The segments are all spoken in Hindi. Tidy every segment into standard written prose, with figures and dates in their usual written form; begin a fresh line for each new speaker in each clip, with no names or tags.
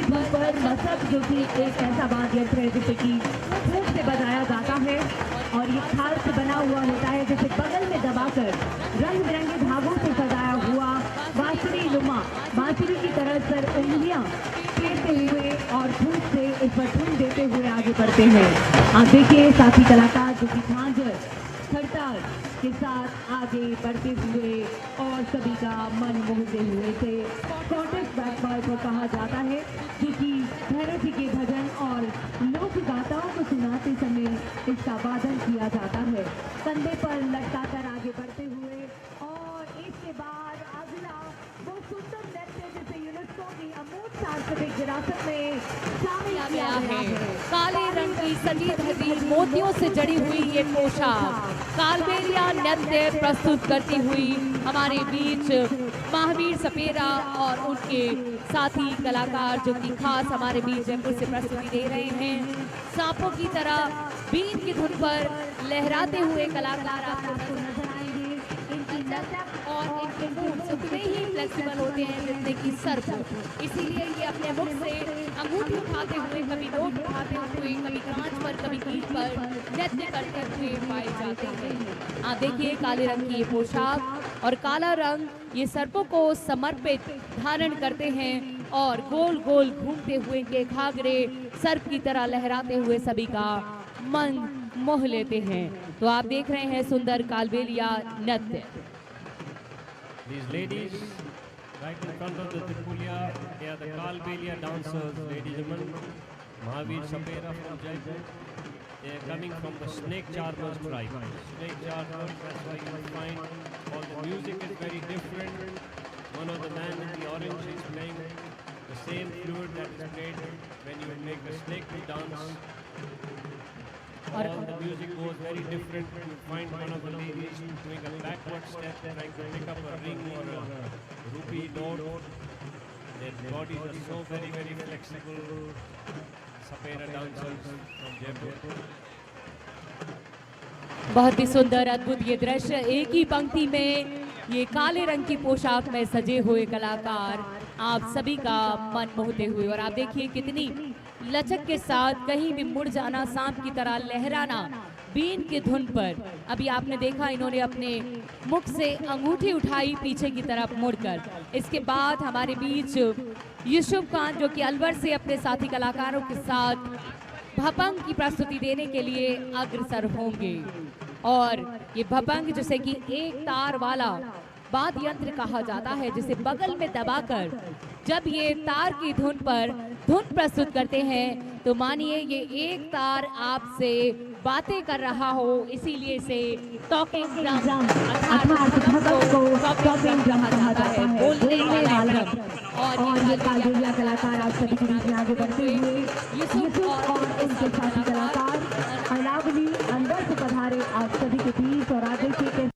धुन पर मसक जो कि एक ऐसा वाद्य यंत्र है जिसे कि फूंक से बजाया जाता है और ये खाल से बना हुआ होता है, जिसे बगल में दबाकर रंग बिरंगे धागों से सजाया हुआ बांसुरी नुमा बांसुरी की तरह सर उंगलियां फेरते हुए और धुन से इस पर धुन देते हुए आगे बढ़ते हैं। आप देखिए साथी कलाकार जो कि झांझर खड़ताल के साथ आगे बढ़ते हुए और सभी का मन मोहते हुए से कॉटेज बैकबॉय को कहा जाता है, जो कि भैरव जी के भजन और लोक गाथाओं को सुनाते समय इसका वादन किया जाता है, कंधे पर लटकाकर आगे बढ़ते हुए। और इसके बाद अगला वो सुंदर नृत्य जिसे यूनेस्को की अमूर्त सांस्कृतिक विरासत में शामिल किया गया है।
काले रंग की सजी धजी मोतियों से जड़ी हुई ये पोशाक कालबेलिया नृत्य प्रस्तुत करती हुई हमारे बीच महावीर सपेरा और उनके साथी कलाकार जो कि खास हमारे बीच जयपुर से प्रस्तुति दे रहे हैं। सांपों की तरह बीन की धुन पर लहराते हुए कलाकार आपको नजर आएंगे। इनकी लचक और इनके मूव्स उतने ही फ्लेक्सिबल होते हैं जितने कि सर्प, इसीलिए ये अपने मुख से अंगूठी उठाते हुए, कभी नोट उठाते हुए, कभी कांच पर, कभी ईंट पर नृत्य करते हुए पाए जाते हैं। आप देखिए काले रंग की ये पोशाक और काला रंग ये सर्पों को समर्पित धारण करते हैं और गोल गोल घूमते हुए इनके घाघरे सर्प की तरह लहराते हुए सभी का मन मोह लेते हैं। तो आप देख रहे हैं सुंदर कालबेलिया नृत्य।
These ladies, right in front of the Tripulia, they are the Kalbelia dancers, ladies and gentlemen. Mahavir Sapera from Jaipur. They are coming from the Snake Charmers tribe. Snake Charmers, that's why you will find all the music is very different. One of the men in the orange is playing the same fluid that is played when you make a snake to dance. All the music goes very different. You find one of the ladies doing a backward step, trying to pick up a ring or a rupee note. Their bodies are so very, very flexible. Sapera dancers from Jaipur.
बहुत ही सुंदर अद्भुत ये दृश्य, एक ही पंक्ति में ये काले रंग की पोशाक में सजे हुए कलाकार आप सभी का मन मोहते हुए। और आप देखिए कितनी लचक के साथ कहीं भी मुड़ जाना, सांप की तरह लहराना बीन की धुन पर। अभी आपने देखा इन्होंने अपने मुख से अंगूठी उठाई पीछे की तरफ मुड़कर। इसके बाद हमारे बीच यूसुफ खान जो कि अलवर से अपने साथी कलाकारों के साथ भपंग की प्रस्तुति देने के लिए अग्रसर होंगे। और ये भपंग जिसे कि एक तार वाला वाद्य यंत्र कहा जाता है, जिसे बगल में दबाकर जब ये तार की धुन पर धुन प्रस्तुत करते हैं तो मानिए ये एक तार आपसे बातें कर रहा हो, इसीलिए इसे टॉकिंग ड्रम कहा जाता है, बोलने वाला ड्रम।
और ये कालबेलिया कलाकार आप सभी के बीच में आगे बढ़ते हुए यूसुफ और उनके साथी कलाकार अलावली अंदर से पधारे आप सभी के बीच और आगे के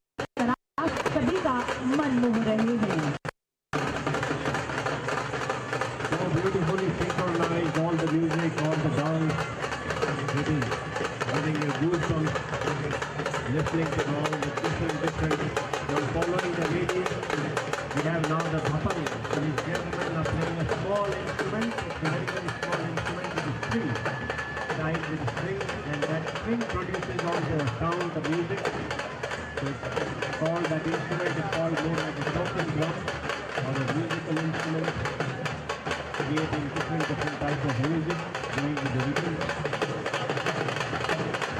सभी का मन मोह रहे हैं।
Beautifully synchronized, all the music, all the dance, getting your goosebumps, listening to all the different. Now following the ladies, we have now the bhapang. So these gentlemen are playing a small instrument, it's a very, very small instrument with a string, tied with a string, and that string produces all the sound, the music. So it's called, that instrument is called more like a talking drum or a musical instrument. Creating different types of music, doing with the rhythm.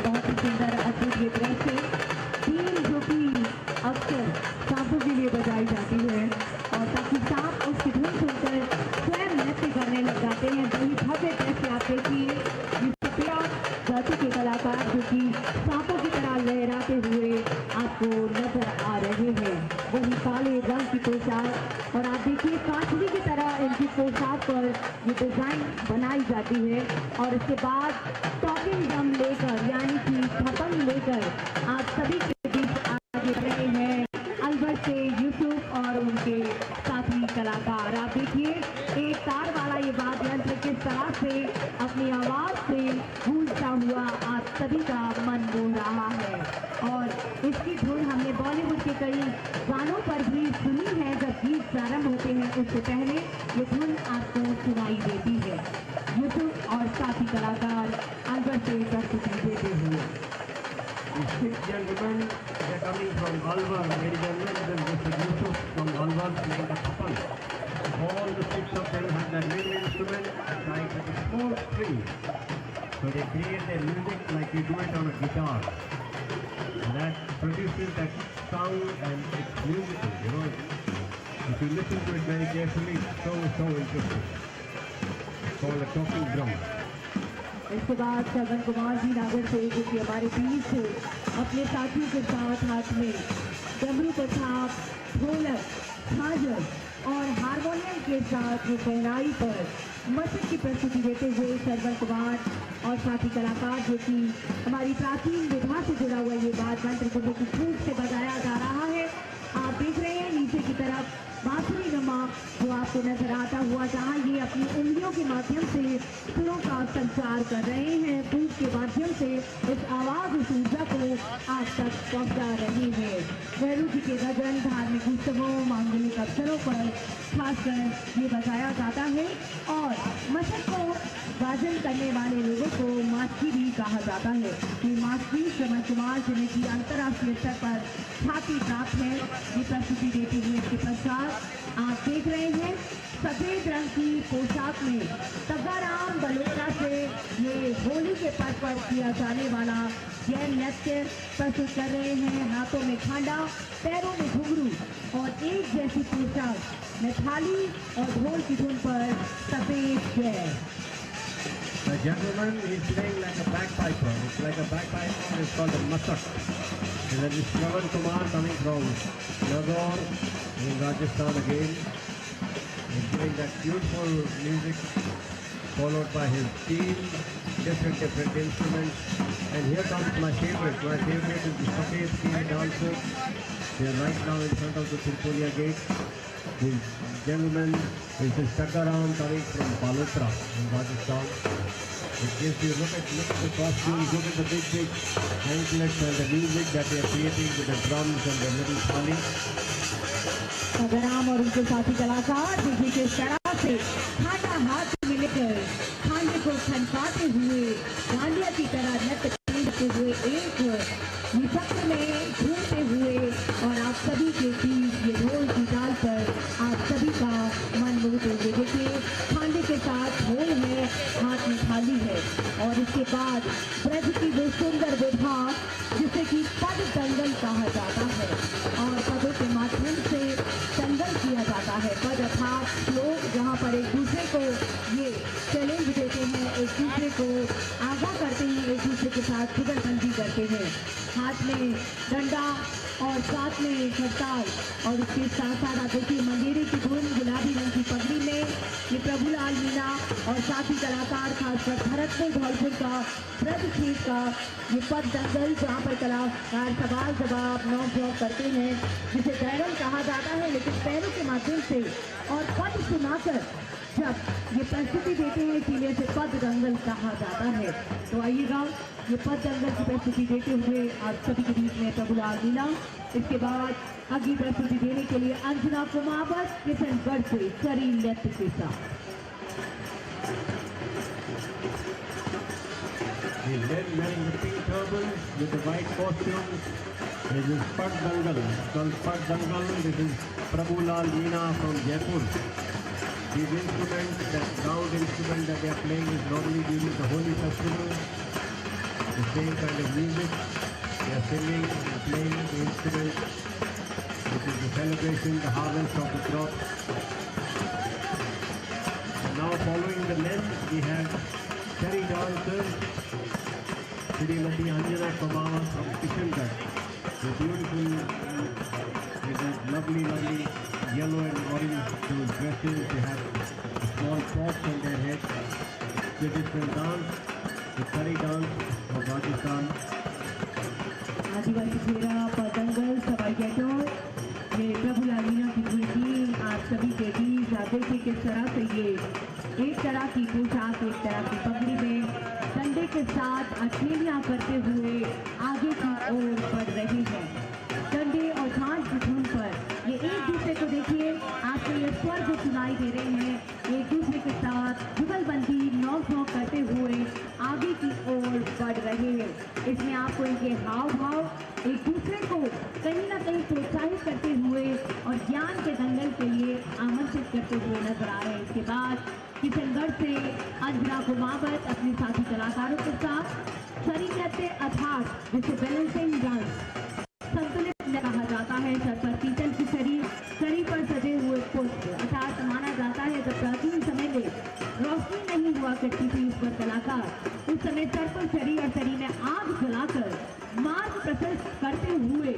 बहुत ही सुंदर अद्भुत ये दृश्य, बीन जो कि अक्सर सांपों के लिए बजाई जाती है और ताकि सांप उसकी धुन सुनकर स्वयं नृत्य करने लग जाते हैं। वही भव्य दृश्य आप देखिए, सपेरा जाति के कलाकार जो कि सांपों की तरह लहराते हुए आपको नजर आ रहे हैं। वही काले रंग की पोशाक और आप देखिए कांचली की तरह इनकी पोशाक पर ये डिजाइन बनाई जाती है। और इसके बाद टॉकिंग ड्रम लेकर यानी कि भपंग लेकर आप सभी के बीच आगे रहे हैं अलवर से यूसुफ और उनके साथी कलाकार। आप देखिए एक तार वाला ये वाद्य यंत्र किस किस तरह से अपनी आवाज से गूंजता हुआ आप सभी का मन मोह रहा है। और इसकी धुन हमने बॉलीवुड के कई गानों पर भी सुनी है। जब गीत प्रारंभ होते हैं उससे पहले ये धुन आपको सुनाई देती है। यूसुफ और साथी कलाकार अंदर से प्रस्तुति देते हुए।
The 6 gentlemen, they are coming from Alwar. Ladies and gentlemen, this is Mr. Yusuf from Alwar playing the Kapal. All the 6 of them have their main instrument like a small string. So they create their music like you do it on a guitar. And that produces that sound and it's musical, you know. If you listen to it very carefully, it's so interesting. It's called a talking drum.
इसके बाद श्रवण कुमार जी नागर से जो कि हमारे बीच अपने साथियों के साथ हाथ में डमरू पछाप, ढोलक, झांझर और हारमोनियम के साथ वो पहनाई पर मस्जिद की प्रस्तुति देते हुए श्रवण कुमार और साथी कलाकार जो कि हमारी प्राचीन विधा से जुड़ा हुआ ये बात मंत्र को बहुत खूब से बजाया जा रहा है। आप देख रहे हैं नीचे की तरफ बांसुरी नमा जो आपको नजर आता हुआ, जहाँ ये अपनी उंगलियों के माध्यम से सुरों का संचार कर रहे हैं। धूप के माध्यम से इस आवाज उस ऊर्जा को आप तक पहुंचा रहे हैं। नेहरू जी के भजन, धार्मिक उत्सवों, मांगलिक अवसरों पर खासकर ये बजाया जाता है। और मशक को गाजन करने वाले लोगों को मास्की भी कहा जाता है। ये मास्की श्रवण कुमार जिन्हें की अंतर्राष्ट्रीय स्तर पर ख्याति प्राप्त है, ये प्रस्तुति देते हुए इसके पश्चात आप देख रहे हैं सफेद रंग की पोशाक में तग्गाराम बलोत्रा से ये होली के पर्व पर किया जाने वाला यह नृत्य प्रस्तुत कर रहे हैं। हाथों में खांडा, पैरों में घुंघरू और एक जैसी पोशाक में थाली और ढोल की धुन पर सफेद जय।
The gentleman is playing like a bagpiper. It's like a bagpiper. It's called a masak. And then this Shravan Kumar coming from Nagaur in Rajasthan again. He's doing that beautiful music followed by his team, different instruments. And here comes my favorite. My favorite is the Safed team dancers. They are right now in front of the Tirpulia gate. This gentleman is the Taggaram coming from Balotra in Rajasthan. It gives you look at the costumes, look at the big anklets and the music that they are creating with the drums and the little thali.
तग्गाराम और उनके साथी कलाकार देखिए किस तरह से खांडा हाथ में लेकर खांडे को खनकाते हुए डांडिया की तरह नृत्य करते हुए एक चक्र में घूमते हुए और आप सभी के बीच ये ढोल की ताल पर आप सभी का मन मोहते हुए देखिए खांडे के साथ ढोल है, हाथ में थाली है। और इसके बाद ब्रज की वो सुंदर विधा जिसे कि पद दंगल कहा जाता है और पदों के माध्यम से दंगल किया जाता है। पद अर्थात लोग जहाँ पर एक दूसरे को ये चैलेंज देते हैं, एक दूसरे को आगाह करते हैं, एक दूसरे के साथ जुगलबंदी करते हैं। हाथ में डंडा और साथ में करताल और इसके साथ साथ आप देखिए मंदिरे की धुन, गुलाबी रंग की पगड़ी में ये प्रभुलाल मीणा और साथी कलाकार खासकर भरतपुर धौलपुर का ब्रज क्षेत्र का ये पद दंगल जहाँ पर कलाकार सवाल जवाब नॉक जॉक करते हैं जिसे बैरल कहा जाता है, लेकिन पैरों के माध्यम से और पद सुनाकर जब ये प्रस्तुति देते हैं इसीलिए से पद दंगल कहा जाता है। तो आइएगा ये पद दंगल की प्रस्तुति देते हुए आप सभी के बीच में प्रभुलाल मीणा, इसके बाद अगली प्रस्तुति देने के लिए अंजना कुमावत किशनगढ़ से सरी नृत्य के साथ।
These men wearing the pink turbans with the white costumes. This is Pad Dangal. It's called Pad Dangal. This is Prabhulal Meena from Jaipur. These instruments, that sound instrument that they are playing is normally during the Holi festival. The same kind of music. They are singing and playing the instruments. This is the celebration, the harvest of the crop. And now following the men, we have Cherry dancers. Srimati Anjana Kumar from Kishangarh. The beautiful, with that lovely yellow and orange dresses. They have small pots on their head. Traditional dance, the Kari dance of Rajasthan.
आदिवासी खेरा पतंगल सवाई गैटोर ये प्रभुलाल मीणा की धुन आप सभी के बीच आप देखिए किस तरह से ये एक तरह की पोशाक, एक तरह की पगड़ी में डंडे के साथ अठेलियां करते हुए आगे की ओर बढ़ रहे हैं। डंडे और झांझ की धुन पर ये एक दूसरे को देखिए, आपको ये स्वर जो सुनाई दे रहे हैं, एक दूसरे के साथ जुगलबंदी नौक नौक करते हुए आगे की ओर बढ़ रहे हैं। इसमें आपको इनके हाव भाव एक दूसरे को कहीं ना कहीं प्रोत्साहित करते हुए और ज्ञान के दंगल के लिए आमंत्रित करते हुए नजर आ रहे हैं। इसके बाद किशनगढ़ से अंजना कुमावत अपने साथी कलाकारों के साथ सरी नृत्य अर्थात जिसे बैलेंसिंग डांस संतुलित कहा जाता है, सर पर पीतल की सरी पर सजे हुए पुष्प अर्थात माना जाता है जब प्राचीन समय में रोशनी नहीं हुआ करती थी उस पर कलाकार उस समय सर पर सरी और सरी में आग जलाकर मार्ग प्रशस्त करते हुए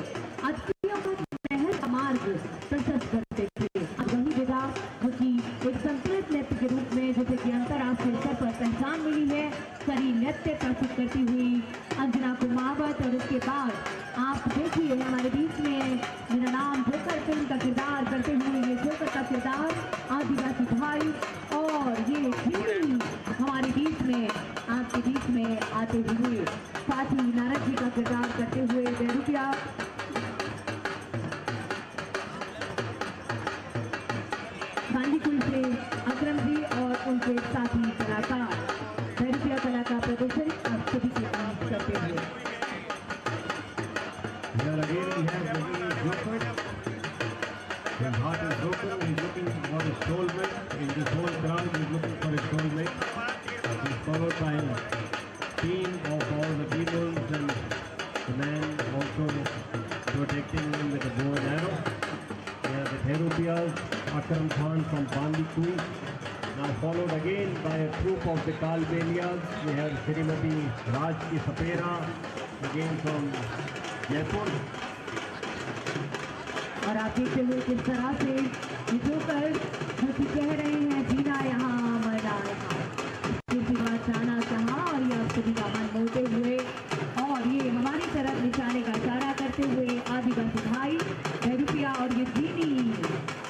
अतिथियों को महल का मार्ग प्रशस्त करते थे। अब वही विधा जो कि एक संतुलित नृत्य के रूप में जैसे कि अंतर्राष्ट्रीय स्तर पर पहचान मिली है, सरी नृत्य प्रस्तुत करती हुई अंजना कुमावत। और उसके बाद आप देखिए हमारे बीच में मेरा नाम जोकर फिल्म का किरदार करते हुए ये जोकर का किरदार आदिवासी भाई और ये जीनी हमारे बीच में आपके बीच में आते हुए, साथ ही नारद जी का किरदार करते हुए बेरुपिया गांधीकुल से अकरम जी और उनके साथी कलाकार बेरुपिया कला का प्रदर्शन आप सभी के बीच करते हुए।
Here again we have Naveen Joker. His heart is broken. He's looking for his soulmate. In this whole crowd, he's looking for his soulmate. He's followed by a team of all the demons and the man also protecting him with a bow and arrow. Here the Therupiyas, Akram Khan from Bandikul. Now followed again by a troop of the Kalbelias. We have Srimati Rajki Sapera again from Jaipur.
और आप देखते हुए किस तरह से जोकर जो कि कह रहे हैं जीना यहाँ मरना यहाँ, इसके बाद जाना जहाँ, और ये आप सभी का मन मोड़ते हुए और ये हमारी तरफ निशाने का इशारा करते हुए आदिवासी भाई बेरुपिया और ये जीनी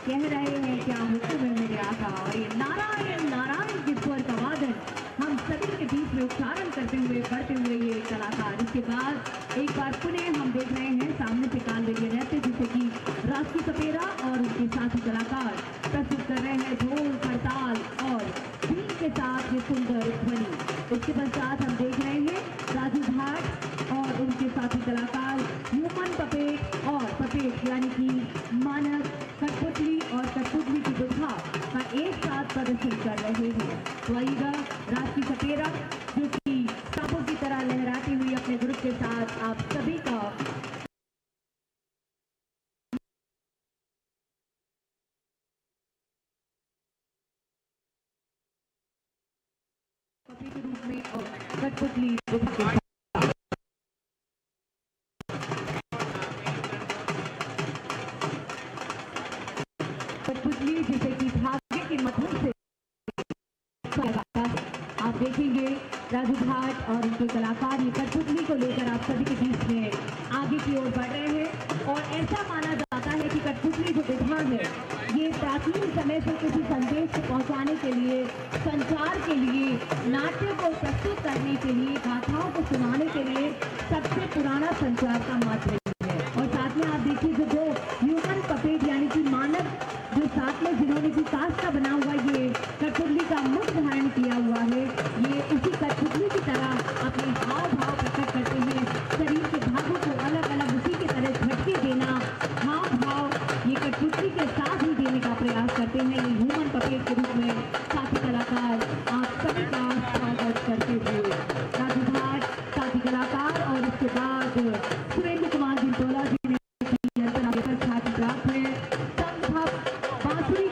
कह रहे हैं क्या हुक्म है मेरे आका। और ये नारायण नारायण के स्वर का वादन हम सभी के बीच में उच्चारण करते हुए बढ़ते हुए ये कलाकार। इसके बाद एक बार पुनः हम देख रहे हैं सामने से कालबेलिया नृत्य जिसे कि राजकी सपेरा और उनके साथी कलाकार प्रस्तुत कर रहे हैं ढोल करताल और बीन के साथ ये सुंदर ध्वनि। इसके पश्चात हम देख रहे हैं राजू भाट और उनके साथी कलाकार ह्यूमन पपेट और पपेट यानी कि मानव कठपुतली और कठपुतली की दुल्हा का एक साथ प्रदर्शन कर रहे हैं। तो आइएगा राजकी सपेरा जो कि सांपों की तरह लहराती हुई अपने ग्रुप के साथ आप सभी का पपी के रूप में और कठपुतली दुल्हा के साथ कठपुतली जिसे कि धागे के मधुर से आप देखेंगे राजू भाट और उनके कलाकार ये कठपुतली को लेकर आप सभी के बीच में आगे की ओर बढ़ रहे हैं। और ऐसा माना जाता है कि कठपुतली जो विधान है ये प्राचीन समय से किसी संदेश को पहुंचाने के लिए, संचार के लिए, नाट्य को प्रस्तुत करने के लिए, गाथाओं को सुनाने के लिए सबसे पुराना संचार का माध्यम है। और साथ में आप देखिए जो ह्यूमन पपेट यानी कि मानव जो साथ में जिन्होंने भी कांच का बना हुआ ये कठपुतली का मुख धारण किया हुआ है, ये उसी कठपुतली की तरह अपने हाव भाव प्रकट करते हुए शरीर के भागों को अलग अलग उसी की तरह झटके देना, हाव भाव ये कठपुतली के साथ ही देने का प्रयास करते हैं। ये ह्यूमन पपेट के रूप में साथी कलाकार आप सभी का स्वागत करते हुए राजू भाट साथी कलाकार और उसके बाद सुरेंद्र कुमार जिंटोला जी ने छात्र